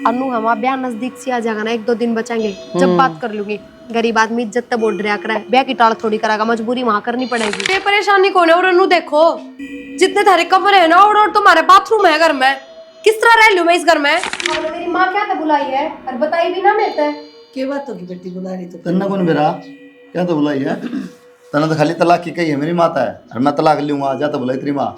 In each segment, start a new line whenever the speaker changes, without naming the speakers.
अनु हमारा ब्याह नजदीक से आ जाएगा ना, 1-2 दिन बचेंगे, जब बात कर लूंगी। गरीब आदमी इज्जत तो बोल रहा करे, ब्याह की टाल थोड़ी करागा, मजबूरी वहां करनी पड़ेगी। ये परेशानी कौन है? और अनु देखो, जितने थारे कमरे है ना और तुम्हारे बाथरूम है घर में, किस तरह रह लूं मैं इस घर में? मेरी माँ क्या तो बुलाई है और बताई भी ना मैं
के बात होगी बेटी बुला रही तो
तन्ना कौन बेरा क्या तो बुलाई है? तना तो खाली तलाक की कही है, मेरी माता है और मैं तलाक लूंगा, जा तो बुलाई तेरी माँ।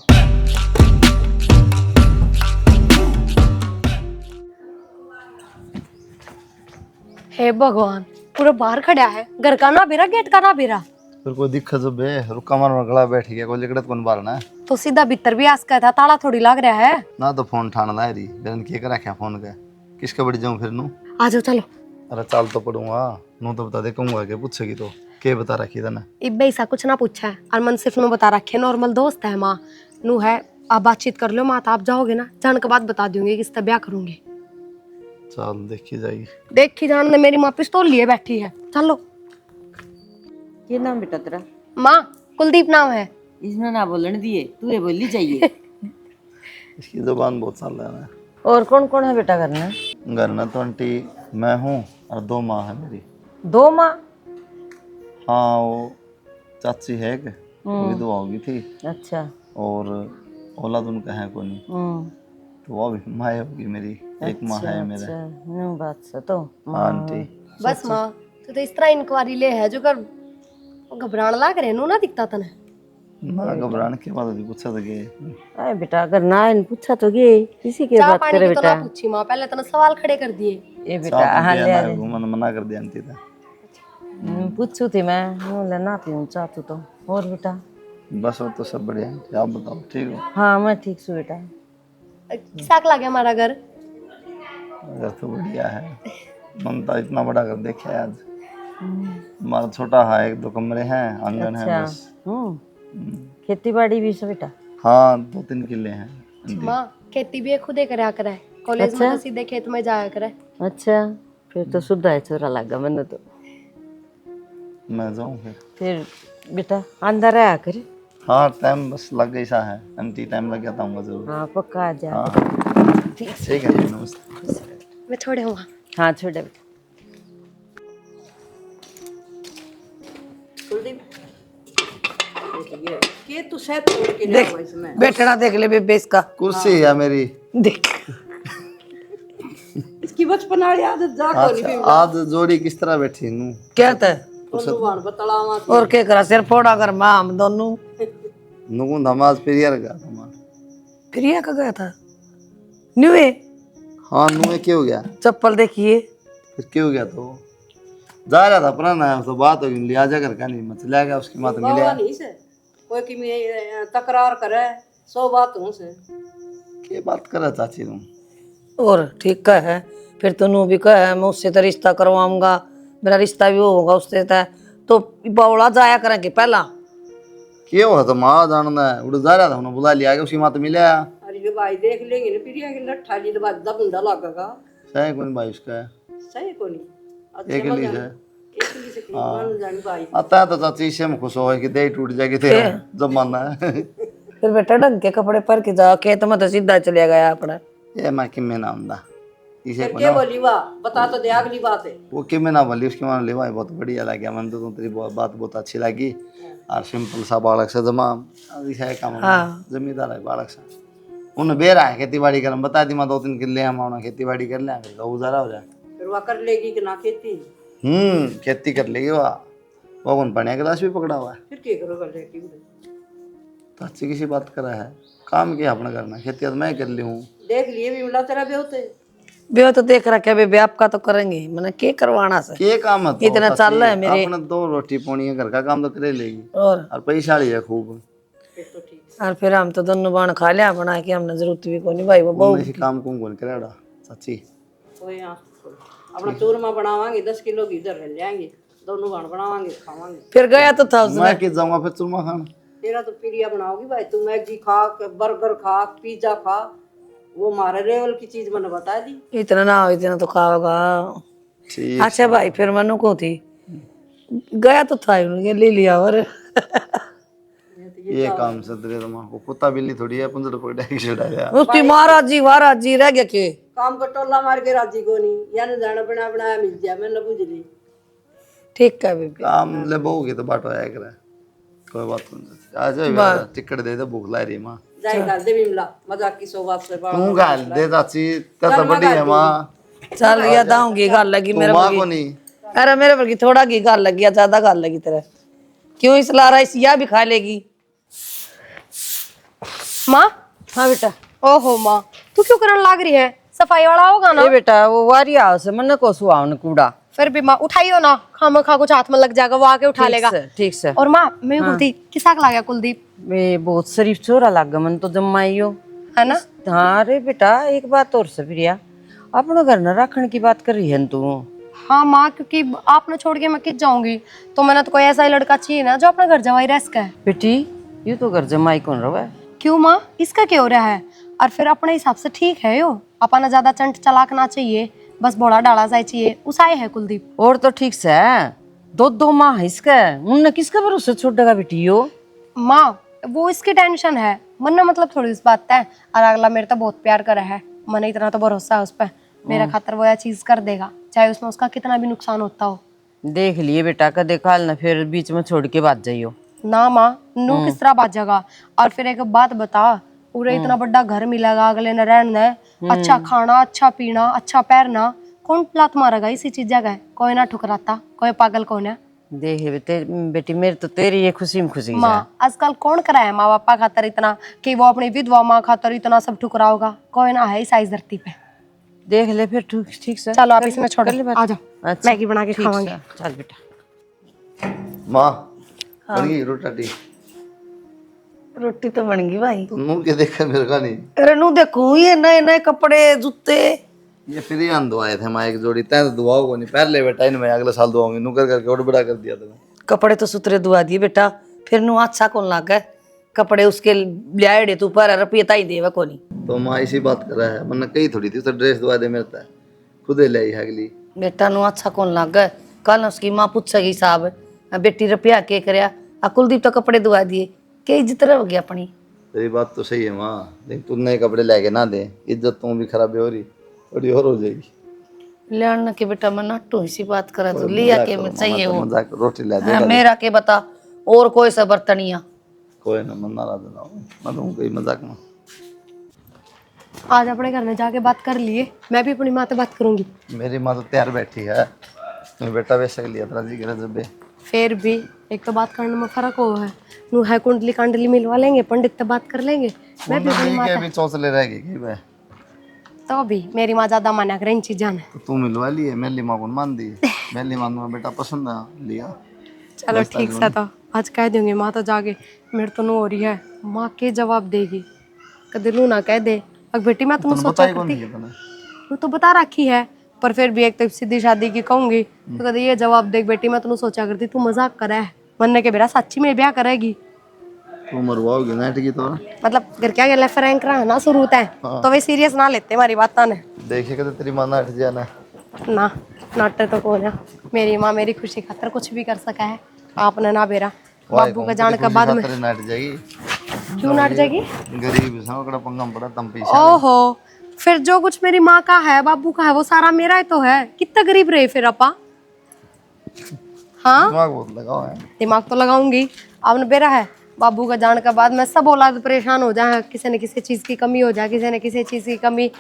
हे भगवान, पूरा बाहर खड़ा है, घर का ना बेरा गेट का ना बेरा।
फिर कोई दिक्कत जो बे रुका मार में गला बैठ गया, कोई लिकड़त कौन बार ना
तो सीधा भीतर भी आस का था, ताला थोड़ी लग रहा है
ना। तो फोन ठान ला रही बेरन के करा क्या फोन का किसका बड़ी जाऊं फिर नू?
आ जाओ चलो।
अरे चाल तो पड़ूंगा नू तो बता दे कहूंगा के पूछेगी तो के बता रखी तने?
इब्बे ऐसा कुछ ना पूछा है और मन सिर्फ नु बता रखे, नॉर्मल दोस्त है माँ नू है। आप बातचीत कर लो माँ, आप जाओगे ना, जान के बाद बता दूंगी किस तरह ब्याह करूंगी।
चल देखी जाएगी।
देखी जान ने मेरी माँ पिस्तौल लिए बैठी है, चलो।
ये नाम बेटा तेरा?
माँ कुलदीप नाम है।
इसने ना बोलने दिए, तू ये बोली चाहिए।
इसकी जुबान बहुत साल है।
और कौन कौन है बेटा घर में?
घर में 20 मैं हूँ और 2 माँ है मेरी।
2 माँ?
हाँ वो चाची है कि विधवा होगी थी। अच्छा। और औलाद उनका है कोई नहीं, तो वो भी माँ होगी मेरी। एक माँ है मेरे।
नो बात से तो
आंटी
बस माँ तो इस तरह इंक्वायरी ले है जो कर घबराने लग रहे नु ना दिखता तने
ना घबराने के बाद भी पूछा था कि
अरे बेटा अगर ना इन पूछा तो ये किसी के बात करे
तो
बेटा?
ना पूछी माँ, पहले तने सवाल खड़े कर दिए।
ये बेटा हां ले आ
मैंने मना कर दिया आंटी था।
पूछू थी मैं लेना पीऊं चाह तू तो। और बेटा
बस वो तो सब बढ़िया है, आप बताओ ठीक हो?
हाँ मैं ठीक हूँ बेटा।
साक लगे हमारा घर?
घर तो बढ़िया है, ममता इतना बड़ा घर देखा है आज। हमारा छोटा है, 1-2 कमरे हैं, आंगन है बस।
खेती बाड़ी भी है बेटा?
हाँ 2-3 किले हैं।
माँ खेती भी खुद ही करा करे, कॉलेज में तो सीधे खेत में जाया करे।
अच्छा फिर तो शुद्ध है छोरा लगा मैंने तो।
मैं जाऊँ
फिर बेटा अंदर आया करे।
हाँ टाइम बस लग गई सा है आंटी, टाइम लग जाता हूँ जरूर।
हाँ पक्का आ जा।
हाँ ठीक है नमस्ते।
मैं छोड़े हुआ।
हाँ छोड़े बेटा।
के तू शायद तोड़ के ले आवा इसमें।
बैठना देख ले बेबे इसका।
कुर्सी है मेरी
देख
इसकी बचपन वाली आदत जा कोनी भी।
आज जोड़ी किस तरह बैठी नू?
क्या था?
भगवान बतलावा
और क्या करा सिर फोड़ा कर मां हम दोनों।
नुकु नमाज प्रेयर का था।
प्रिया का गया था न्यूए?
हाँ नुए क्या हो गया?
चप्पल देखिए।
फिर क्या हो गया? तो जा रहा था पुराना है तो बात होगी, लिया जा कर का नहीं मत ले गया उसकी मां तो मिले
नहीं से कोई की में तकरार करे 100 बात हूं से
के बात कर चाची तुम?
और ठीक का है फिर तू भी कह है मैं उससे तो रिश्ता करवाऊंगा, मेरा रिश्ता भी होगा उससे तो बौला जाया करेंगे पहला।
क्या हुआ तो माँ जानना है, उड़ जा रहा था उन्होंने बुला लिया उसकी माँ तो मिले।
अरे भाई देख लेंगे ना प्रिया की लट्ठा जी दबा दबंदा लगेगा।
सही कौन भाई उसका है?
सही कोनी
एक ली है
एक ली से मान जानी भाई
आता है तो चाची से हम खुश हो कि दे टूट जाएगी थे जमाना है।
फिर बेटा ढंग के कपड़े पर के जा खेत में तो सीधा चले गया अपना।
ये मैं किम्मे ना आंदा इसे
क्या बोली वाह बता तो दे अगली बात है।
वो किम्मे ना बोली उसकी मां ले भाई बहुत बढ़िया लगा मन तो तेरी बात बहुत अच्छी लगी और सिंपल सा बालक से जमा है काम। जमींदार है बालक सा उन्हें बेरा है खेती बाड़ी कर बता दी मैं 2-3 किले हम खेती बाड़ी कर ले तो गुजारा हो जाए।
फिर वह कर लेगी कि ना खेती?
खेती कर लेगी वाह वो कौन पढ़ने क्लास भी पकड़ा हुआ है।
फिर क्या करोगा लेकी
तो अच्छी किसी बात करा है काम क्या अपना करना खेती तो मैं कर ली हूँ।
देख लिए भी मिला तेरा भी होते
ब्याह तो देख रखा बेबे आपका तो करेंगे मैंने के करवाना से
के काम है तो
इतना चल रहा है मेरे
अपने 2 रोटी पानी है घर का काम तो करे लेगी
और
पैसा ली है खूब।
फिर तो ठीक
और फिर हम तो दोनों बाण खा लिया बना के हमने जरूरत भी कोनी भाई वो बहुत
इसी काम कौन करेगा चाची?
कोई यहाँ अपना चूरमा बनावांगे 10 किलो की इधर ले जाएंगे दोनों बाण बनावांगे खावांगे।
फिर गया तो था
मैं कि जाऊंगा फिर चूरमा खाना।
तेरा तो प्रिया बनाओगी भाई तू मैगी खा बर्गर खा पिज्जा खा वो हमारे लेवल की चीज मैंने बता दी।
इतना ना हो इतना तो खाओगा।
ठीक
अच्छा भाई फिर मनु को थी गया तो था उन्होंने ले लिया और
ये काम से तेरे दिमाग को कुत्ता बिल्ली थोड़ी है, पुंजड़ पकड़ा के छुड़ाया।
उसकी महाराज जी रह गया के
काम का टोला मार के राजी को नहीं, यानी जाना बना बनाया मिल गया, मैंने बुझ ली।
ठीक है बीबी।
काम ले बहुगी तो बाटो आया करे, कोई बात नहीं। आ जाओ टिकट दे दे, भूख ला रही माँ।
जाए गाल दे बिमला, मजाक की सो बात से
तू गाल दे चाची, तो बड़ी है माँ।
चल या दाऊंगी गाल लगी मेरे
माँ को नहीं,
अरे मेरे पर की थोड़ा की गाल लगी या ज्यादा गाल लगी तेरे, क्यों इस ला रहा है, या भी खा लेगी।
माँ।
हाँ बेटा।
ओहो माँ, तू क्यों करने लाग रही है? सफाई वाला होगा ना?
ए बेटा वो वारी हाउस है, मन्ने को सुहावन कूड़ा।
फिर भी माँ उठाइयो ना, खामा खा कुछ हाथ में लग जाएगा, वो आके उठा लेगा।
ठीक से।
और माँ मैं बोलती किसा ला गया कुलदीप,
वे बहुत शरीफ छोरा लग मन तो जमाइयो
है ना?
हाँ रे बेटा, एक बात और से प्रिया, अपना घर न रखने की बात कर रही है तू।
हाँ माँ, क्योंकि आपने छोड़ के मैं किस जाऊंगी, तो मैंने तो कोई ऐसा ही लड़का चाहिए ना जो अपना घर जवाई रह सके।
बेटी ये तो घर जमाई कौन रहा?
क्यों माँ, इसका क्या हो रहा है? और फिर अपने हिसाब से ठीक है यो, अपना ज्यादा चंट चलाक ना चाहिए, बस बोला डाला जाए चाहिए, उसाए है कुलदीप।
और तो ठीक से दो माह है इसका, उनने किसका भरोसा छोड़ देगा बेटी यो?
माँ वो इसकी टेंशन है, मन मतलब थोड़ी इस बात है, और अगला मेरे तो बहुत प्यार करे है, मैंने इतना तो भरोसा है उस पर, मेरा खातर वो यह चीज कर देगा, चाहे उसमें उसका कितना भी नुकसान होता हो।
देख लिए बेटा, कदे काल ना फिर बीच में छोड़ के बात जाइयो
ना माँ, नू किस तरह बाजेगा? और फिर एक बात बता, पूरे इतना बड़ा घर मिलेगा अगले न रहने, अच्छा खाना, अच्छा पीना, अच्छा पहनना, कौन लात मारेगा इसी चीज जगह? कोई ना ठुकराता, कोई पागल कौन है?
देख बेटी मेरी तो तेरी ये खुशी में खुशी
माँ आजकल कौन कराए माँ बापा खातर इतना कि वो अपनी विधवा माँ खातर इतना सब ठुकराओगा? कोई ना है इस आइस धरती पे।
देख ले फिर ठीक से।
चलो आप इसमें छोड़ आ जाओ,
अच्छा,
मैगी बना के
ठीक
खावांगे।
से, चल बेटा।
माँ बन गई रोटी?
रोटी तो बन गई भाई।
तुम मुंह के देखा मेरे का नहीं?
अरे नू देखो ये नए नए कपड़े जूते,
ये फिर ही धोआए थे माँ एक जोड़ी, तैं तो दुआओ को नहीं, पहले बेटा इनमें अगले साल दुआऊंगी, नू कर करके और बड़ा कर दिया था।
कपड़े तो सुतरे दुआ दिए बेटा, फिर नू अच्छा कौन लागे कपड़े उसके लियाड़े तू पर रुपये ही देवा कोनी।
तो माँ इसी बात कर रहा है, वरना कही थोड़ी थी तो ड्रेस दुआ दे मेरे है, खुद ही ले आई अगली।
बेटा नू अच्छा कौन लागे, कल उसकी माँ पूछेगी साहब बेटी रुपया के करया, कुलदीप तो कपड़े दुआ दिए, के इज्जत रहोगी अपनी।
तेरी बात तो सही है माँ, लेकिन तू नए कपड़े लेके ना दे, इज्जत तू भी खराब हो रही, थोड़ी और हो जाएगी।
लियाना के बेटा मैं नट्टू इसी बात करा तो लिया के मैं चाहिए वो
मजाक रोटी ले दे।
हाँ, मेरा के बता और कोई सा बर्तनिया
कोई ना, मन नाराज ना हो, मैं तो कोई मजाक में।
आज अपने घर में जाके बात कर लिए, मैं भी अपनी माँ से बात करूंगी।
मेरी माँ तो तैयार बैठी है, तुम्हें बेटा वैसे लिया था जी गिरा जब।
फिर भी एक तो बात करने में फर्क हो है, नू है कुंडली कांडली मिलवा लेंगे, पंडित से बात कर लेंगे, मैं भी अपनी माँ
भी चौंसले रहेगी कि मैं
तो भी मेरी माँ ज्यादा माना करे इन चीजा ने।
तो तू मिलवा लिए, मेरी माँ को मान दी, मेरी माँ में बेटा पसंद है लिया।
चलो ठीक सा था, आज कह दूंगी माँ तो जाके, मेरे तो नू हो रही है, माँ के जवाब देगी, कदे लू ना कह दे अब बेटी मैं तुम्हें सोचा करती, तू तो बता रखी है, पर फिर भी एक तो सीधी शादी की कहूंगी तो कदे ये जवाब देख बेटी मैं तुम्हें सोचा करती, तू मजाक करे है, मनने के बेरा सच्ची में ब्याह करेगी?
तू मरवाओगी ना की तो
मतलब घर क्या गया फ्रैंक रहा ना शुरू है, तो वे सीरियस ना लेते हमारी बात ने।
देखे कदे तेरी माँ ना हट जाना
ना नाटे तो कौन है, मेरी माँ मेरी खुशी खातर कुछ भी कर सका है, आपने ना बेरा बाबू का जाने के बाद में
नाट जाएगी।
क्यों नाट जाएगी?
गरीब संकड़ा पंगम पड़ा तम पैसा।
ओहो, फिर जो कुछ मेरी माँ का है बाबू का है वो सारा मेरा ही तो है, कितना गरीब रहे फिर अपा। हाँ
दिमाग बहुत लगाओ है।
दिमाग तो लगाऊंगी, आपने बेरा है बाबू का जाने के बाद में सब औलाद परेशान हो जाए, किसी न किसी चीज की कमी हो जाए, किसी न किसी चीज की कमी,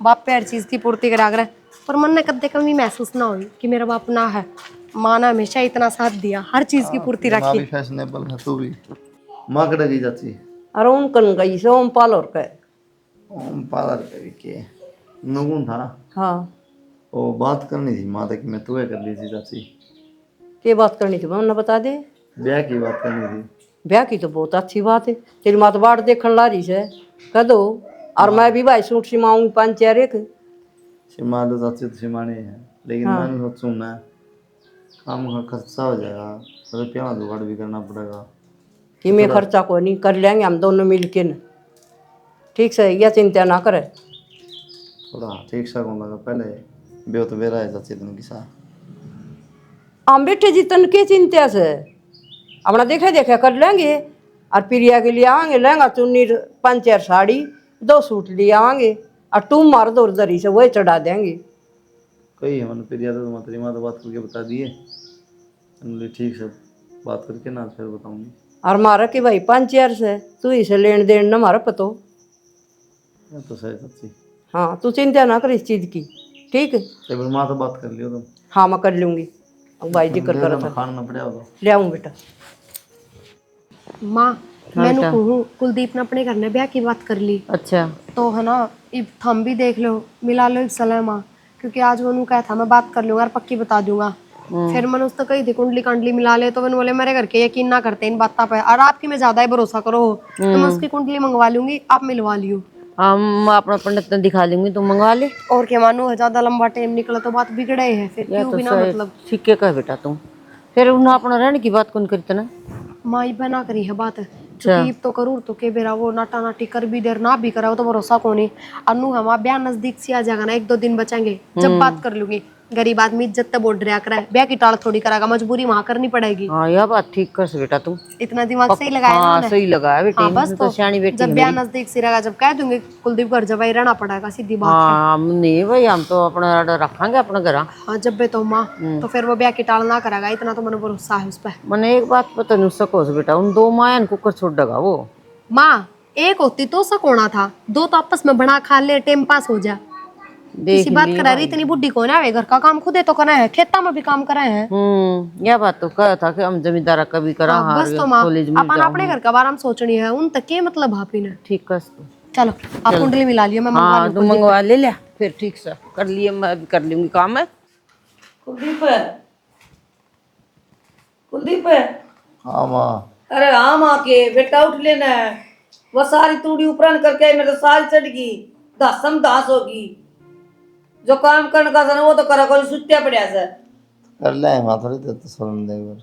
बाप पे हर चीज की पूर्ति करा कर, पर मन ने कदे कमी महसूस ना हुई कि मेरा बाप ना है, माँ ने हमेशा इतना साथ दिया, हर चीज की पूर्ति
माँ भी
रखी।
फैशनेबल है, तू भी। माँ कड़ा की जाती
अरे उनकन गई से ओम पालोर के।
ओम पार्लर के नगुन था।
हाँ
ओ बात करनी थी माँ तक, मैं तुम्हें कर ली थी चाची।
ये बात करनी थी, मैं बता दे।
ब्याह की बात करनी थी।
ब्याह की तो बहुत अच्छी बात है, तेरी माँ तो बाट देखने ला रही है, कह दो। और मैं भी भाई सूट सिमाऊंगी 5-4 एक।
सिमा तो चाची तो सिमानी है, लेकिन मैं सोचूं ना काम का खर्चा हो जाएगा, रुपया में जुगाड़ भी करना पड़ेगा।
कि मैं खर्चा को नहीं कर लेंगे हम दोनों मिल के न, ठीक से, यह चिंता ना करे।
थोड़ा ठीक सा कौन लगा पहले बेहो तो बेरा है चाची तुम किसा।
हम बेटे जी तन के चिंता से अपना देखे देखे कर लेंगे, और प्रिया के लिए आवांगे लहंगा चुन्नी 5-4 साड़ी 2 सूट लिए आवांगे और तुम मार दो दरी से वही चढ़ा देंगे।
कोई है मन प्रिया तो तेरी माँ तो बात करके बता दिए, बोले ठीक से बात करके ना फिर बताऊंगी।
और मारा कि भाई 5-4 से तू इसे लेन देन न मारा पतो।
ये तो सही सच्ची।
हाँ तू चिंता ना कर इस चीज की, ठीक है।
तो फिर माँ तो बात कर लियो तुम।
हाँ मैं कर लूंगी, अब भाई जिक्र करो था
खाना ना पड़ेगा तो
ले आऊँ बेटा।
माँ मैंने कहूँ कुलदीप ने अपने घर में ब्याह की बात कर ली,
अच्छा
तो है ना इब थम भी देख लो, मिला लो सलाह माँ, क्योंकि आज वो कहा था मैं बात कर लूंगा और पक्की बता दूंगा। फिर मैंने उससे कही थी कुंडली कांडली मिला ले, तो मैंने बोले मेरे घर के यकीन ना करते इन बातों पे, और आपकी मैं ज्यादा ही भरोसा करो, तो मैं उसकी कुंडली मंगवा लूंगी, आप मिलवा लियो।
हम अपना पंडित ने दिखा लूंगी, तुम मंगवा ले।
और क्या मानो ज्यादा लंबा टाइम निकला तो बात बिगड़े है, फिर
या
क्यों
तो
बिना मतलब।
ठीक है कह बेटा तुम, फिर उन्हें अपना रहने की बात कौन करता ना।
माई बना करी है बात, चुकी तो करूर तो के बेरा वो नाटा नाटी कर भी देर ना भी करा, वो तो भरोसा कौन है। अनु हमारा ब्याह नजदीक से आ जाएगा ना, 1-2 दिन बचेंगे, जब बात कर लूंगी। गरीब आदमी इज्जत तो बोल रहा करे, ब्याह की टाल थोड़ी करागा, मजबूरी वहां करनी पड़ेगी।
हाँ यह बात ठीक कर से बेटा तुम,
इतना दिमाग सही लगाया ना
हाँ
उन्हें।
सही लगाया बेटी,
हाँ बस
तो सियानी बेटी
जब
है
ब्याह
मेरी।
नजदीक से रहेगा, जब कह दूंगी कुलदीप घर जब ही रहना पड़ेगा, सीधी बात है।
हाँ हम नहीं भाई, हम तो अपना रखेंगे अपना घर।
हाँ जब भी तो माँ, तो फिर वो ब्याह की टाल ना करागा, इतना तो मैंने भरोसा है उस पर।
मैंने एक बात पता नहीं सको से बेटा, उन 2 मायन कुकर छोड़ देगा वो।
माँ एक होती तो सकोना था, 2 तो आपस में बना खा ले, टाइम पास हो जा।
देख
किसी बात
लिए
करा रही, इतनी बुढ़ी कौन है, घर का काम खुदे तो करना है, खेता में भी काम करा है।
यह बात तो कहा था कि हम जमींदारा कभी करा
हाँ,
हार
बस तो माँ
कॉलेज में
अपन अपने घर का बारे में सोचनी है, उन तक के मतलब भापी ने।
ठीक कर तू।
चलो आप कुंडली मिला लियो, मैं मंगवा
हाँ
लूं
तुम मंगवा ले लिया, फिर ठीक से कर लिए, मैं भी कर लूंगी काम है। कुलदीप कुलदीप,
हाँ माँ।
अरे हाँ माँ के बेटा उठ लेना है, वो सारी तूड़ी ऊपर करके आई, मेरे तो सारी चढ़ गई, दासम दास होगी। जो काम करने का था ना वो तो करा, कोई सुत्या पड़ा से।
कर ले माँ, थोड़ी देर तो सोने दे एक बार।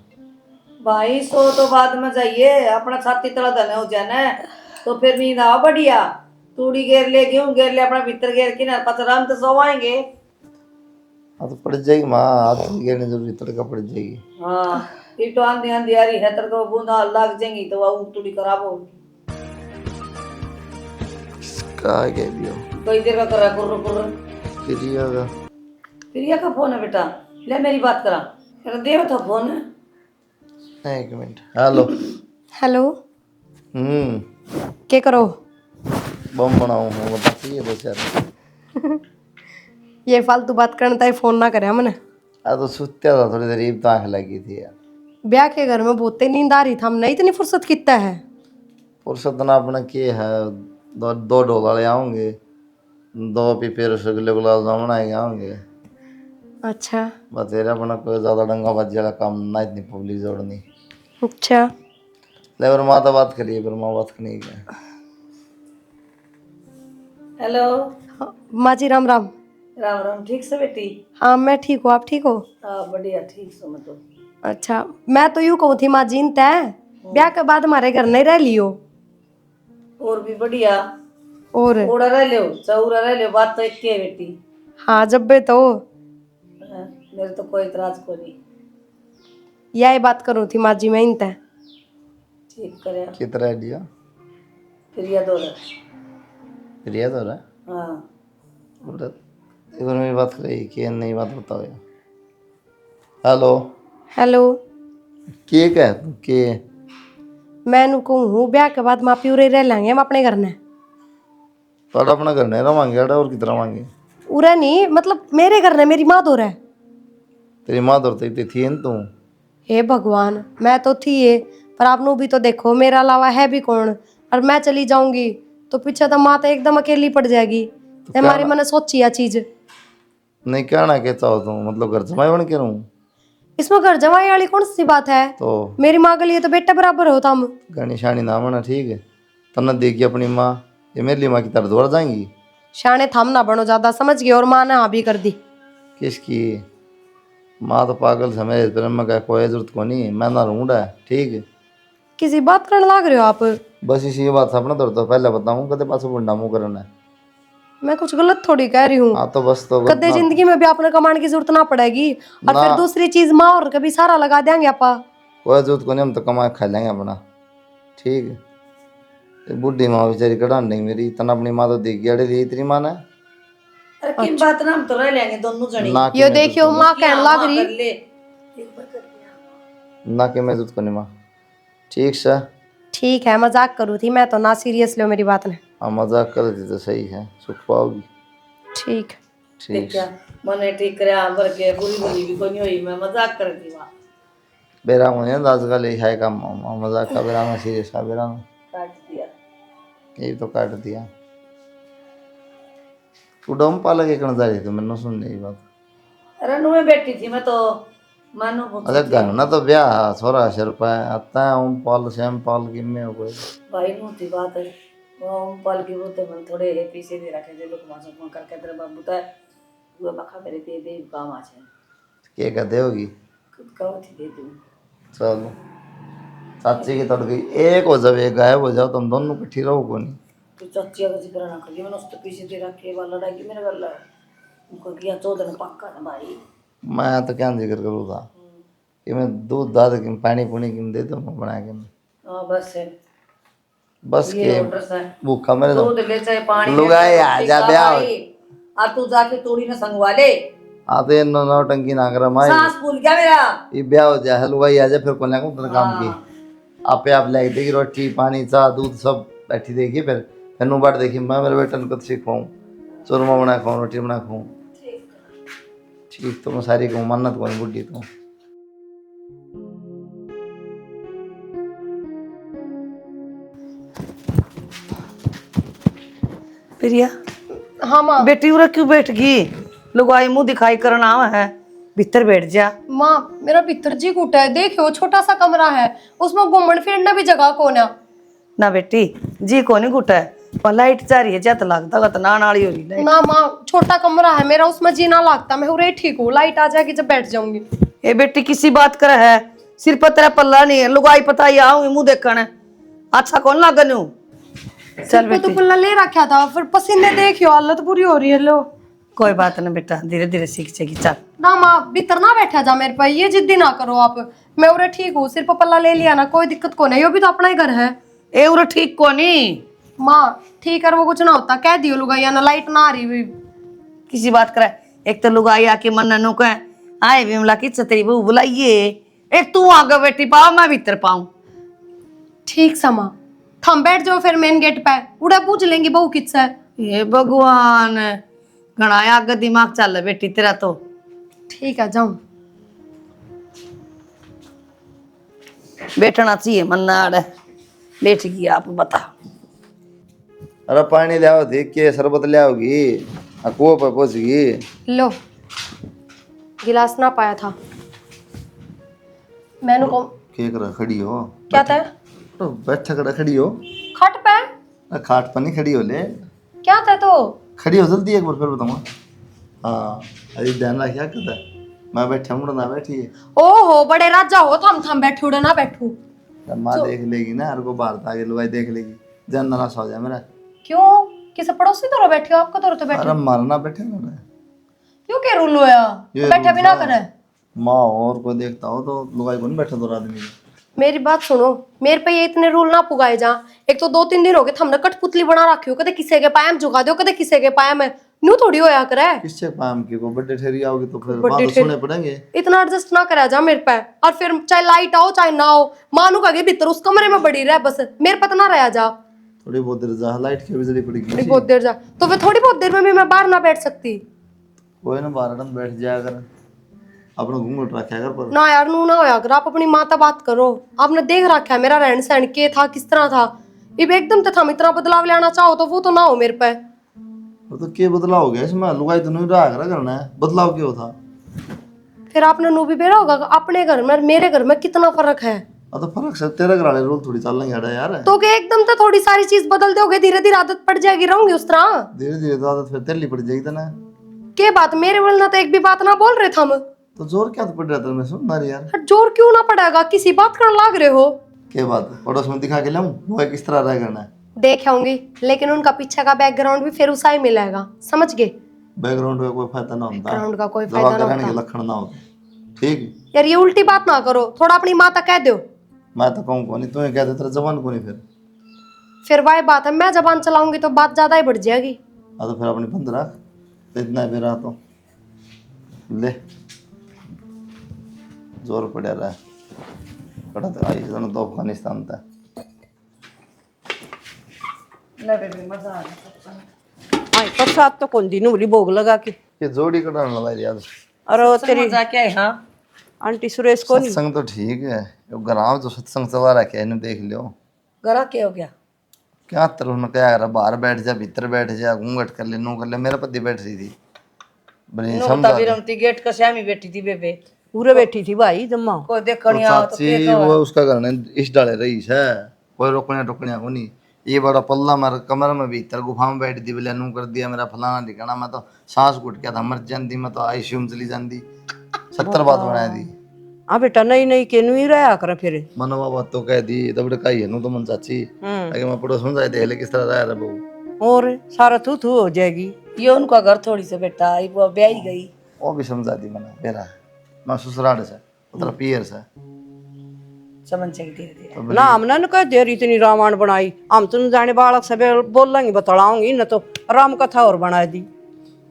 भाई सो तो बाद में जाइए, अपना छाती तला धने हो जाना तो फिर नींद आओ बढ़िया। तूड़ी घेर ले, गेहूं घेर ले, अपना भीतर घेर के ना पचराम तो सो आएंगे।
हाँ तो पड़ जाएगी माँ, हाथ से गिरने जरूरी, तड़का पड़ जाएगी।
हाँ फिर तो आंधी आंधी आ रही है, तेरे को बूंदा लग जाएंगी तो वो तूड़ी खराब होगी।
कहा गया भी हो
कोई देर का करा कुर्र कुर्र।
प्रिया का।
प्रिया का फोन है बेटा, ले मेरी बात करा, तेरा देव था फोन है।
एक मिनट। हेलो।
हेलो
हम्म।
क्या करो?
बम बनाऊं हूँ, बता चाहिए 2-4।
ये फालतू बात करने ताई फोन ना करे हमने।
आ तो सुत्या था थोड़ी देर, ईब तो आँख लगी थी यार।
ब्याह के घर में बहुत नींद आ रही था, हमने इतनी फुर्सत कितना है।
फुर्सत ना अपना के है, 2 ढोल वाले आऊंगे, 2 पीपे रसगुल्ले गुलाब जामुन आएंगे आऊंगे।
अच्छा
बस तेरा अपना कोई ज्यादा डंगा बज वाला काम ना, इतनी पब्लिक जोड़नी।
अच्छा
ले पर माँ तो बात करिए, पर माँ बात करनी क्या।
हेलो
माँ जी राम राम।
राम राम, ठीक से बेटी?
हाँ मैं ठीक हूँ, आप ठीक हो?
हाँ बढ़िया, ठीक सो मैं तो।
अच्छा मैं तो यूँ कहूँ थी माँ जी, तय ब्याह के बाद हमारे घर नहीं रह लियो।
और भी बढ़िया,
और
ओड़ा रह लियो चौरा रह लियो, बात तो एक है बेटी।
हाँ जब बे तो
हाँ, मेरे तो कोई इतराज को नहीं।
यही बात करूँ थी माँ जी मैं इन तय।
ठीक करे
कितना लिया
प्रिया दो रहा।
प्रिया तो रहा।
हाँ
बोले एक बार मेरी बात करिए कि नहीं, बात बताओ यार। हेलो।
हेलो
के कह तू के।
मैं नु कहूँ ब्याह के बाद माँ प्यूरे रह लेंगे हम अपने घर ने।
तो अपना घर नहीं रवांगे अड़ा, और कितना रवांगे।
उरे नहीं मतलब मेरे घर ने, मेरी माँ दो रहे।
तेरी माँ दौड़ती थी न तू।
हे भगवान मैं तो थी ये, पर आपने भी तो देखो मेरा अलावा है भी कौन, और मैं चली जाऊंगी तो पीछे तो माँ तो एकदम अकेली पड़ जाएगी। हमारी मैंने सोची यह चीज।
नहीं कहना क्या चाहो तू, मतलब घर जमाई बन के रहूं।
इसमें घर जमाई वाली कौन सी बात है,
तो
मेरी माँ के लिए तो बेटा बराबर हो तुम।
गणी शानी ना बना, ठीक है। तन्ना देखी अपनी माँ, ये मेरी माँ की तरह दौड़ जाएंगी।
शाने थम ना बनो ज्यादा, समझ गई, और माँ ने हाँ भी कर दी।
किसकी माँ तो पागल से, मेरे प्रेम में क्या कोई जरूरत को नहीं, मैं ना रूंढा है, ठीक है।
किसी बात करने लग रहे हो आप?
बस इसी बात अपना दौड़ तो पहले बताऊँ, कदे पास बुंडा मुँह करना है।
मैं कुछ गलत थोड़ी कह रही हूँ।
हाँ तो बस तो
कदे जिंदगी में भी आपने कमाने की जरूरत ना पड़ेगी, और फिर दूसरी चीज माँ और कभी सारा लगा देंगे आपा।
कोई जरूरत को नहीं, हम तो कमा खा लेंगे अपना, ठीक है। ये बुढ़ी माँ बेचारी कढ़ा नहीं मेरी, इतना अपनी माँ तो देख गया दी तेरी माँ ने
अरे किन बात ना हम तो रह लेंगे दोनों जने
ना कि
ये
मैं
देखियो माँ कहने लग
कर
रही
ले एक बार कर दिया।
ना कि मैं तुझ को नहीं माँ। ठीक सा
ठीक है मजाक करूँ थी मैं तो, ना सीरियस लो मेरी बात ने।
हाँ मजाक कर दी तो सही है, सुख पाओगी।
ठीक
ठीक
क्या मने ठीक करे आंबर के बुरी बुरी भी कोई नहीं हुई, मैं मजाक कर दी वहाँ
बेरा मुझे अंदाज का ले है का मजाक का बेरा में सीरियस का बेरा में
काट दिया।
यही तो काट दिया। तू डम पाला के कण जा रही थी मैंने सुनने की बात।
अरे नुए बैठी थी मैं तो मानो
अच्छा घर ना तो ब्याह छोरा सिर पे आता है ओम पाल श्याम पाल की में हो कोई
भाई नु थी बात है वो पल की वो तो मन थोड़े है पीछे दे रखे थे लोग मासो फोन करके तेरे बाबू तो वो मखा मेरे दे काम आ जाए
के का देगी
खुद का थी दे दूं।
चलो चाची की तड़ गई एक हो जब एक गायब हो जाओ तुम दोनों इकट्ठी रहो को नहीं।
तो चाची का जिक्र ना करिए, मैंने उसके पीछे दे रखे वाला लड़ाई मेरे वाला उनको किया 14 दिन पक्का ना भाई।
मैं तो क्या जिक्र करूँ था कि मैं दूध दाद की पानी पुनी की दे दूँ बना के
हाँ बस है
बस
ये
के
ऑर्डर है
भूखा मेरे तो
दूध ले चाहे पानी
लुगाई आ जा ब्याह हो।
आ तू जाके तोड़ी ना संगवा ले
आते नौ टंकी ना कर माई
सांस फूल गया मेरा।
ये ब्याह हो जाए लुगाई आ जाए फिर कौन लगा तेरे काम की आपे आप ले देगी रोटी पानी चाह दूध सब बैठी देगी फिर नु बाट देखी मैं मेरे बेटन को सिखाऊं चूरमा बना खाऊं रोटी बना खाऊं। ठीक तो मैं सारी कहूँ मन्नत कौन बुढ़ी तो
प्रिया
हाँ माँ।
बेटी उरा क्यों बैठ गई? लुगाई मुंह दिखाई करना है, भीतर बैठ जा।
माँ मेरा भीतर जी कूटा है, देखियो छोटा सा कमरा है उसमें घूमने फिरने भी जगह कौन है।
ना बेटी जी को नहीं घुटा है, पर लाइट जा रही है जत लगता गत नान वाली हो रही लाइट।
ना माँ छोटा कमरा है मेरा, उसमें जीना लगता, मैं उरे ठीक हूँ, लाइट आ जाएगी जब बैठ जाऊंगी।
ए बेटी किसी बात कर है, सिर पर तेरा पल्ला नहीं है, लुगाई पता ही आऊंगी मुंह देखने अच्छा कौन लागन हूँ। चल
तो
बेटी
पल्ला ले रखा था फिर पसीने देखियो हालत बुरी हो रही है लो।
कोई बात नहीं बेटा, धीरे धीरे सीख जाएगी। चल
ना माँ भीतर ना बैठा जा मेरे पे, ये जिद्दी ना करो आप, मैं उरे ठीक हूँ, सिर पर पल्ला ले लिया ना कोई दिक्कत को नहीं, ये भी तो अपना ही घर है।
ए उरा ठीक को नहीं
माँ ठीक है वो कुछ ना होता, कह दियो लुगाइया ना लाइट ना आ रही हुई।
किसी बात करे, एक तो लुगाई आके मन नु कहे आए विमला की तेरी बहू बुलाइए, एक तू आगे बेटी पाओ मैं भीतर पाऊं।
ठीक समा थम बैठ जाओ फिर मेन गेट पे, उड़ा पूछ लेंगी बहू किससे है।
ये भगवान घना आगे दिमाग चल बेटी तेरा तो।
ठीक है जाऊं।
बैठना चाहिए मन्ना आड़े बैठ गई आप बता।
अरे पानी ले आओ देख के शरबत ले आओगी कुओं पर पहुंचगी।
लो गिलास ना पाया था मैंने को
के कर खड़ी हो
क्या था
तो बैठा कर खड़ी हो
खट पे
खाट पर नहीं खड़ी हो ले
क्या था तो
खड़ी हो जल्दी एक बार फिर बताऊंगा। हाँ अरे ध्यान रखिया कहता मैं बैठा मुड़ ना बैठी है।
ओहो बड़े राजा हो, थम बैठू उड़े ना बैठू।
माँ देख लेगी ना हर को बाहर आगे लुगाई देख लेगी जन ना सो जाए मेरा।
क्यों किसे पड़ोसी तरह बैठे हो, आपका तरह तो बैठे
अरे मारना बैठे ना
क्यों के रूल होया
ये
बैठा भी ना करे।
माँ और को देखता हो तो लुगाई को नहीं बैठा दो आदमी को।
मेरी बात सुनो, मेरे पे ये इतने रूल ना पुगाए जा। एक तो 2-3 दिन हो गए हमने कठपुतली बना रखी हो, कदे किसी के पायम झुका दो कदे किसी के पायम है, न्यू थोड़ी होया करे।
किससे पाम की को बर्थडे ठहरी आओगी तो फिर
बर्थडे
बात तो
ठहरी-
सुनने पड़ेंगे।
इतना एडजस्ट ना करा जा मेरे पे, और फिर चाहे लाइट आओ चाहे ना हो मानू का भीतर उस कमरे में बड़ी रह, बस मेरे पे तो ना रहा जा।
थोड़ी बहुत देर जा लाइट की बिजली
थोड़ी
पड़ेगी
बहुत देर जा तो फिर थोड़ी बहुत देर में भी मैं बाहर ना बैठ सकती।
कोई ना बारह में बैठ जाया कर अपना घूंघट रखा कर पर
ना यार नू ना होया कर, आप अपनी माता बात करो। आपने देख रखा है मेरा रहन सहन के था किस तरह था, अब एकदम से हम इतना बदलाव लाना चाहो तो वो तो ना हो मेरे पे।
तो क्या बदलाव हो गया इसमें लुगाई तो नहीं रहा करना है बदलाव क्यों था।
फिर आपने नू भी बेरा होगा अपने घर में मेरे घर में कितना फर्क है।
तो फर्क से तेरे घर वाले रोल थोड़ी चल रही यार।
तो क्या एकदम तो थोड़ी सारी चीज बदल दोगे, धीरे धीरे आदत पड़ जाएगी, रहूंगी उस तरह।
धीरे धीरे तो आदत फिर तेली पड़ जाएगी ना।
के बात मेरे बोलना तो एक भी बात ना बोल रहे थे हम।
तो जोर क्या तो पड़ रहा था मैं सुन मारी यार।
जोर क्यों ना पड़ेगा, किसी बात करने लाग रहे हो।
क्या बात पड़ोस में दिखा के लाऊं वो किस तरह रह करना है
देख आऊंगी लेकिन उनका पीछे का बैकग्राउंड भी फिर उसा ही मिलेगा, समझ गए।
बैकग्राउंड का कोई फायदा ना होता
बैकग्राउंड का कोई फायदा ना
रहने के
होता।
लक्षण ना होता। ठीक
यार ये उल्टी बात ना करो, थोड़ा अपनी माँ तक कह दो।
मैं तो कहूँ को नहीं, तुम्हें कहते तेरा जबान को नहीं
फिर वही बात है, मैं जबान चलाऊंगी तो बात ज्यादा ही बढ़ जाएगी।
हाँ तो फिर अपनी बंद रख, तो इतना है मेरा तो ले जोर पड़ा रहा है पड़ा तो आई जन तो अफगानिस्तान था।
ले बेबी मजा आ गया।
आई प्रसाद तो कौन दिन बोली भोग लगा के।
ये जोड़ी कटाने लगा यार।
अरे वो तेरी
मजा क्या है? हाँ
आंटी सुरेश को नहीं।
सत्संग तो ठीक है, यो ग्राम जो सत्संग चला रखा है इन्हें देख लियो।
गरा क्या हो गया?
क्या तरह ने क्या करा, बाहर बैठ जा भीतर बैठ जा, घूंघट कर ले नो कर ले, मेरा पति बैठ रही थी बड़ी
नो
समझा
तभी रमती गेट का श्यामी बैठी थी बेबे,
पूरे बैठी थी भाई जम्मा।
कोई
तो
देखनी आओ तो
चाची वो उसका घर ने इस डाले रही है, कोई रोकने टोकने को नहीं। ये बड़ा पल्ला मार कमर में भीतर गुफा में बैठ दी, बोले नू कर दिया मेरा फलाना ठिकाना, मैं तो सांस घुट गया था, मर जाती, मैं तो आईसीयू में चली जाती, 70 बात बना दी।
हाँ बेटा नहीं नहीं केनू ही रहा कर फिर।
मनवा बात तो कह दी तब कही है नू तो मन चाची, आगे मैं पड़ोस में जाए देख ले किस तरह रहा है बहू।
और सारा थू थू हो जाएगी।
ये उनका घर थोड़ी से बेटा आई वो ब्याही गई।
वो भी समझा दी मैंने बेरा, मैं ससुराल से उधर पियर से
समझ जाएगी धीरे धीरे।
ना हमने न कह देर इतनी रामायण बनाई, हम तुम जाने बालक सब बोल लेंगे बतलाऊंगी न तो राम कथा और बना दी।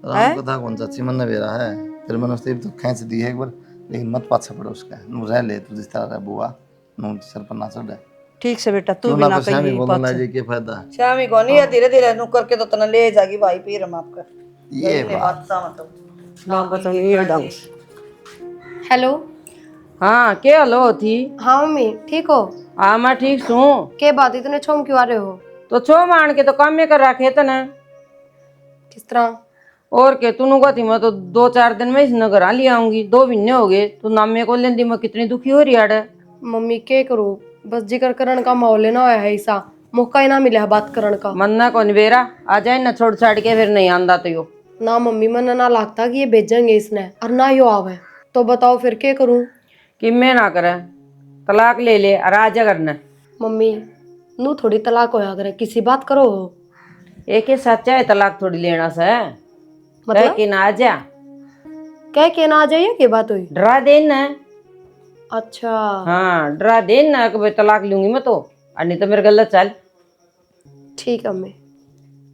राम कथा कौन चाची मन बेरा है, फिर मैंने उससे तो खींच दी है एक बार, लेकिन मत पाछा पड़े उसका, नू रह ले तू जिस तरह रह बुआ, नू सर पर ना चढ़े।
ठीक से बेटा तू
तू
भी
ना
ना
परेशानी
कहिए
बोलना जी के फायदा।
श्यामी को नहीं है, धीरे धीरे नु करके तो तना ले जाएगी भाई पीर हम आपका।
ये बात
ना बताइए ये ढंग से।
हेलो।
हाँ के हलो थी?
हाँ मम्मी ठीक हो?
हाँ मैं ठीक छू।
के बात इतने छोम क्यों आ रहे हो?
तो छो मान के तो काम में कर रखे तना।
किस तरह?
और के तू को थी मैं तो 2-4 दिन में इस नगर आ लिया आऊंगी, 2 महीने हो गए तू नामे को लेंदी, मैं कितनी दुखी हो रही है।
मम्मी के करूँ, बस जिक्र करण का माहौल ना होया है, ऐसा मौका ही ना मिला है बात करण का।
मन्ना कौन बेरा आ जाए ना छोड़ छाड़ के फिर नहीं आंदा तो यो।
ना मम्मी मन ना लगता कि ये भेजेंगे इसने और ना यो आवे, तो बताओ फिर के करूँ?
कि मैं ना करे तलाक ले ले और आ जा करना।
मम्मी नू थोड़ी तलाक होया करे, किसी बात करो।
एक ही सच्चा है, तलाक थोड़ी लेना से
मतलब
कह के ना आ जा,
कह के ना आ जाइए, के बात हुई?
डरा देना।
अच्छा
हाँ डरा देना कि भाई तलाक लूंगी मैं तो, और नहीं तो मेरे गलत चल।
ठीक है मम्मी।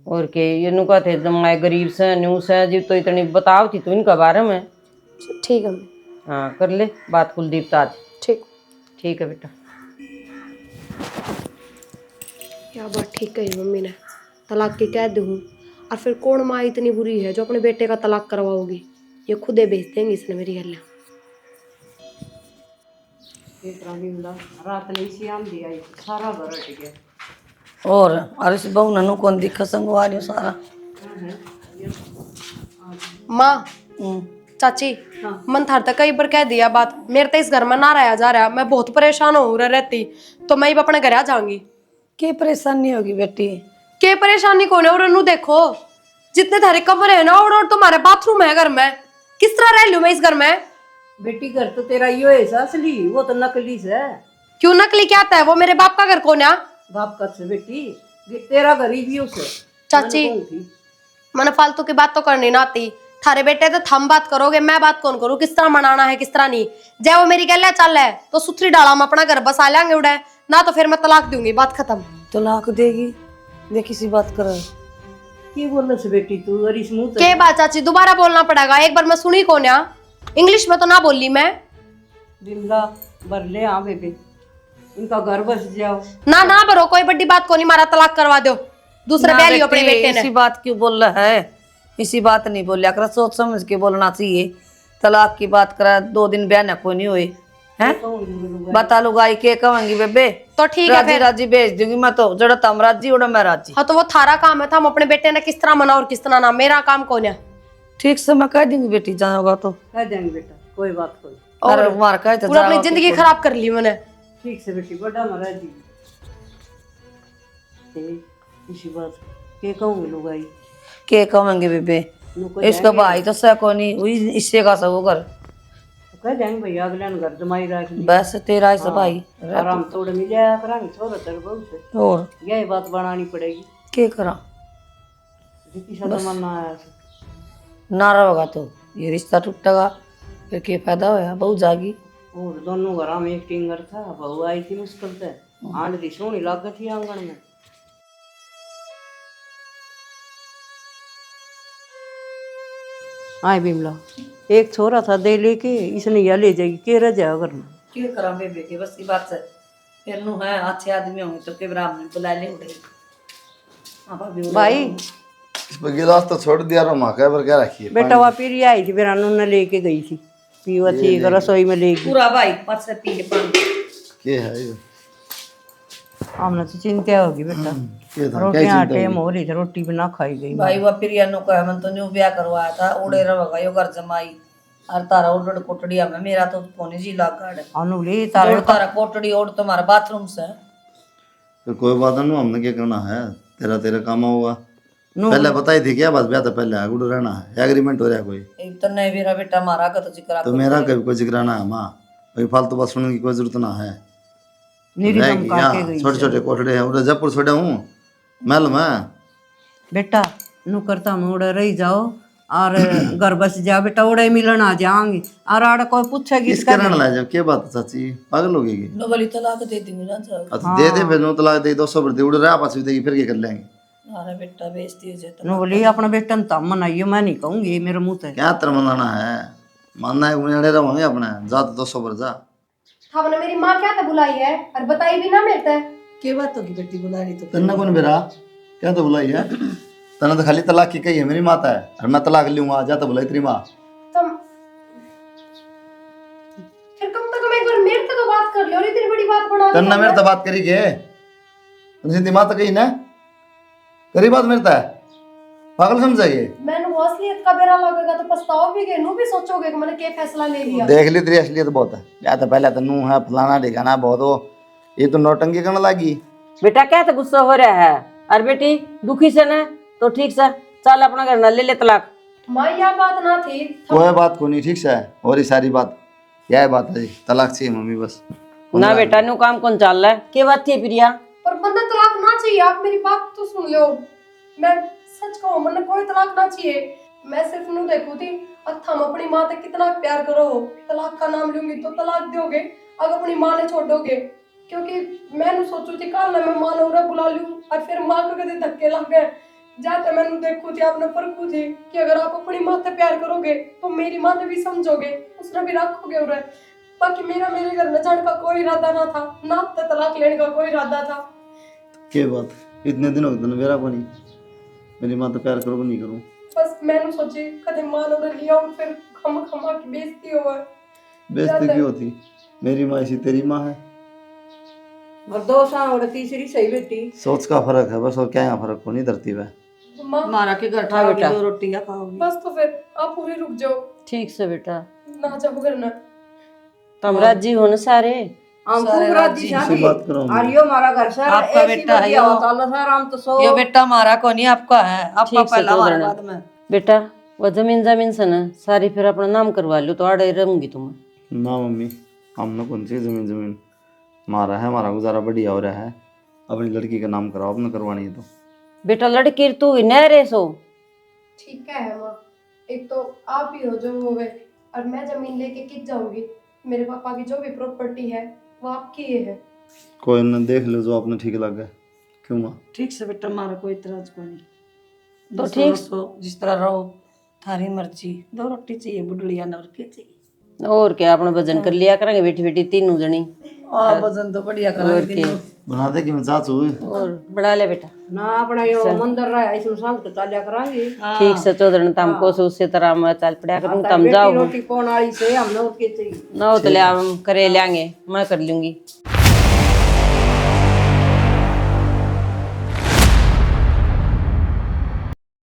और के ये नु कहते मैं गरीब से न्यू से जी तो इतनी बताओ थी तू इनका बारे में।
ठीक है मम्मी।
हाँ कर ले बात कुलदीप ताज।
ठीक।
ठीक है बेटा।
क्या बात ठीक कही मम्मी ने, तलाक की कह दूँ, और फिर कौन माँ इतनी बुरी है जो अपने बेटे का तलाक करवाओगी? ये खुदे भेज देंगे इसने मेरी गल।
रात नहीं सी आम दिया सारा घर हट गया।
और अरे इस बहू ननू कौन दिखा संगवा रही हो सारा।
माँ चाची मन थार तक कई बार कह दिया बात, मेरे तो इस घर में ना रहा जा रहा, मैं बहुत परेशान हो रहा रहती, तो मैं ही अपने घर आ जाऊंगी।
के परेशानी होगी बेटी?
के परेशानी कौन है? और नू देखो जितने थारे कमरे है ना, और तुम्हारे बाथरूम है घर में, किस तरह रह लूं मैं इस घर में?
बेटी घर तो तेरा यो है असली, वो तो नकली से।
क्यों नकली क्या आता है? वो मेरे बाप का घर कौन है?
बाप का से बेटी, ये तेरा घर ही भी उसे।
चाची मैंने फालतू की बात तो करनी ना आती, थारे बेटे तो थम बात करोगे, मैं बात कौन करूँ? किस तरह मनाना है किस तरह नहीं? जय वो मेरी गल चल है तो सुथरी डाला हम अपना घर बसा लेंगे उड़े, ना तो फिर मैं तलाक दूंगी, बात खत्म।
तलाक देगी? देख किसी बात कर
की बोलने से बेटी तू और इस मुंह
के बात चाची दोबारा बोलना पड़ेगा, एक बार मैं सुनी कौन है? इंग्लिश में तो ना बोली मैं।
बिमला भर ले। हाँ बेबे इनका घर बस जाओ।
ना ना भरो, कोई बड़ी बात को नहीं, मारा तलाक करवा दो, दूसरे ब्याह लियो अपने बेटे ने।
इसी बात क्यों बोल रहा है? इसी बात नहीं बोलिया कर, सोच समझ के बोलना चाहिए। तलाक की बात करा 2 दिन ब्याह ना कोई नहीं हुए हैं, बता लुगाई के कहेंगी बेबे?
तो ठीक है
राजी
फिर।
राजी भेज दूंगी मैं तो, जड़ा तम राजी उड़ा मैं राजी।
हाँ तो वो थारा काम है था, हम अपने बेटे ने किस तरह मना और किस तरह ना, मेरा काम कौन है?
ठीक से मैं कह दूंगी बेटी, जाओगा तो
कह देंगे बेटा, कोई बात कोई।
और मार कह तो
पूरा अपनी
जाओगा
जिंदगी
तो।
खराब कर ली मैंने।
ठीक से बेटी बड़ा महाराज जी इसी बात के कहूँगी लुगाई
के कहेंगे बेबे? इसका भाई तो सको नहीं हुई, इससे का सब कर
तो कह देंगे भैया अगले ने घर जमाई रख ली।
बस तेरा ऐसा भाई
आराम थोड़े मिल जाया करांगे छोरा तेरे बहू से।
और
यही बात बनानी पड़ेगी।
के करा
जितनी सा तमन्ना आया
ना रहेगा तो ये रिश्ता टूटेगा, फिर के फायदा होया? बहुत जागी
और दोनों घर में एक टिंगर था, बहू आई थी मुश्किल से, आंट दी सोहनी लग थी आंगन में। आए बिमला, एक छोरा था दे लेके, इसने यह ले जाएगी के रह जाओ करना।
क्या करा बेबे की बस की बात से फिर नु है अच्छे आदमी होंगे तो के बराबर में बुला ले उड़े। हां भाभी
भाई
इस पर गिलास तो छोड़ दिया रो, माँ पर क्या रखी है?
बेटा वहाँ फिर आई थी, फिर ने लेके गई थी, पीवा थी रसोई में लेके।
पूरा भाई पास से पी ले पानी।
क्या है ये?
हमने तो चिंता होगी बेटा,
क्या था?
रोटियां टेम हो रही थी, रोटी भी ना खाई गई।
भाई वो फिर यानो को मन तो न्यू ब्याह करवाया था, उड़े रवगा यो घर जमाई और तारा उड़ कोटड़ी में मेरा तो कोनी जी लागाड़
अनुली
तारा तारा कोटड़ी ओढ़ तुम्हारा बाथरूम से।
तो कोई बात नहीं, हमने क्या करना है, तेरा तेरा काम होगा। पहले बताई थी क्या बात? ब्याह तो पहले है, गुड रहना है, एग्रीमेंट हो रहा है कोई?
एक तो नहीं मेरा बेटा मारा का तो जिक्र
तो मेरा कभी कोई जिक्र ना है माँ, कोई फालतू बात सुनने की कोई जरूरत ना है। छोटे छोटे कोठड़े हैं, उधर जयपुर छोड़ा हूँ महल में।
बेटा नु करता हम उड़े रही जाओ और घर बस जा बेटा, उड़े मिलन आ जाएंगे और आड़े कोई पूछेगी
किस कारण ला जाओ? क्या बात है चाची, पागल होगी की?
नो वाली तलाक दे दी मुझे जाओ।
अच्छा दे दे, फिर नो तलाक दे, 200 भर दे, उड़ रहा पास देगी, फिर क्या कर लेंगे?
अरे बेटा बेइज्जती हो जाता।
नु बोली अपना बेटा ने तम मनाइयो, मैं नहीं कहूंगी मेरे मुंह से।
क्या तर मनाना है, मानना है उन्हें रहोगे अपने, जा तो 200 भर जा।
हमने मेरी माँ क्या था बुलाई है और बताई भी ना मेरे से।
क्या बात होगी बेटी बुला रही तो?
तन्ना कौन बेरा क्या तो बुलाई है? तना तो खाली तलाक की कही है, मेरी माता है और मैं तलाक लूंगा, जा तो बुलाई तेरी माँ।
तुम फिर कम से कम एक बार मेरे से तो बात कर लो, और इतनी बड़ी बात बना दी
तन्ना मेरे तो बात करी के जिंदी माँ तो कही ना करी बात मेरे है, पागल समझाइए।
मैंने वो असलियत का बेरा लगेगा तो पछताओगे, नु भी सोचोगे कि मैंने क्या फैसला ले लिया।
देख ली तेरी असलियत बहुत है, या तो पहले तो नू है फलाना ठिकाना बहुत हो, ये तो नौटंकी करने लगी।
बेटा क्या तो गुस्सा हो रहा है? और बेटी दुखी से ना तो ठीक से चल अपना घर न ले ले तलाक।
माँ यह बात ना थी।
कोई बात को नहीं, ठीक से है और ये सारी बात यह बात है, तलाक चाहिए मम्मी बस।
ना बेटा नु काम कौन चल रहा है? क्या बात थी प्रिया?
पर मैंने तलाक ना चाहिए, आप मेरी बात तो सुन लो। मैं सच कहूँ, मैंने कोई तलाक ना चाहिए। मैं सिर्फ नू देखू थी हम अपनी माँ से कितना प्यार करो, तलाक का नाम लूंगी तो तलाक दोगे अगर अपनी माँ ने छोड़ोगे। क्योंकि मैंने सोचू थी कल मैं माँ ने बुला लूं और फिर माँ को कदे धक्के लग गए। जाते मैंने देखू थी, आपने परखू थी कि अगर आप अपनी माँ से प्यार करोगे तो मेरी माँ ने भी समझोगे, उसने भी रखोगे उन्हें। बाकी मेरा मेरे घर में जाने का कोई इरादा ना था, ना तलाक लेने का कोई इरादा था।
क्या बात, इतने दिन हो गए मेरा को नहीं, मेरी माँ तो प्यार करो नहीं करूँ,
बस मैंने सोची कदे माँ ने लिया और फिर खमा की बेइज्जती हो।
बेइज्जती क्यों होती? मेरी माँ ऐसी तेरी माँ है,
और दो साल और तीसरी सही बेटी।
सोच का फर्क है बस, और क्या यहाँ फर्क को नहीं धरती है।
माँ
मारा के घर खाओगी दो रोटियां खाओगी।
बस तो फिर आप पूरी रुक जाओ,
ठीक से बेटा,
ना जाओ घर ना।
तुम राजी हो ना सारे?
हम खूब राजी
इसी बात करो
और यो हमारा घर सर
आपका बेटा है यो।
सर हम तो सो
ये बेटा हमारा को नहीं आपका है, आपका
ठीक से
पहला
तो
हमारे
देना।
बाद में।
बेटा वो जमीन से ना सारी फिर अपना नाम करवा लो तो आड़े रहूंगी तुम्हें।
ना मम्मी, हमने कौन सी जमीन हमारा है, हमारा गुजारा बढ़िया हो रहा है, अपनी लड़की का नाम कराओ, अपने करवानी है तो।
बेटा लड़की तू ही न रे सो।
ठीक है माँ, एक तो आप ही हो जो वो है और मैं जमीन लेके किस जाऊंगी। मेरे पापा की जो भी प्रॉपर्टी है वो आपकी है।
कोई न देख लो जो आपने ठीक लगे। क्यों माँ?
ठीक से बेटा हमारा कोई इतराज को नहीं,
तो
जिस
ठीक
रहो, जिस तरह रहो, थारी मर्जी। 2 रोटी चाहिए बुढ़लिया न और क्या चाहिए?
और क्या अपना भजन कर लिया करेंगे बेटी बेटी तीनों जनी।
वजन तो बढ़िया करेंगे तीनों।
बना दे कि मैं चाचू
और बढ़ा ले बेटा,
ना अपना यो मंदिर रहा है इसमें शांत चालिया करांगे।
ठीक से चौधरी तमको से उससे तरह मैं चल पड़ा करूँ, तम जाओ
रोटी कौन आई से हमने और के चाहिए।
ना तो ले हम करे लेंगे, मैं कर लूंगी।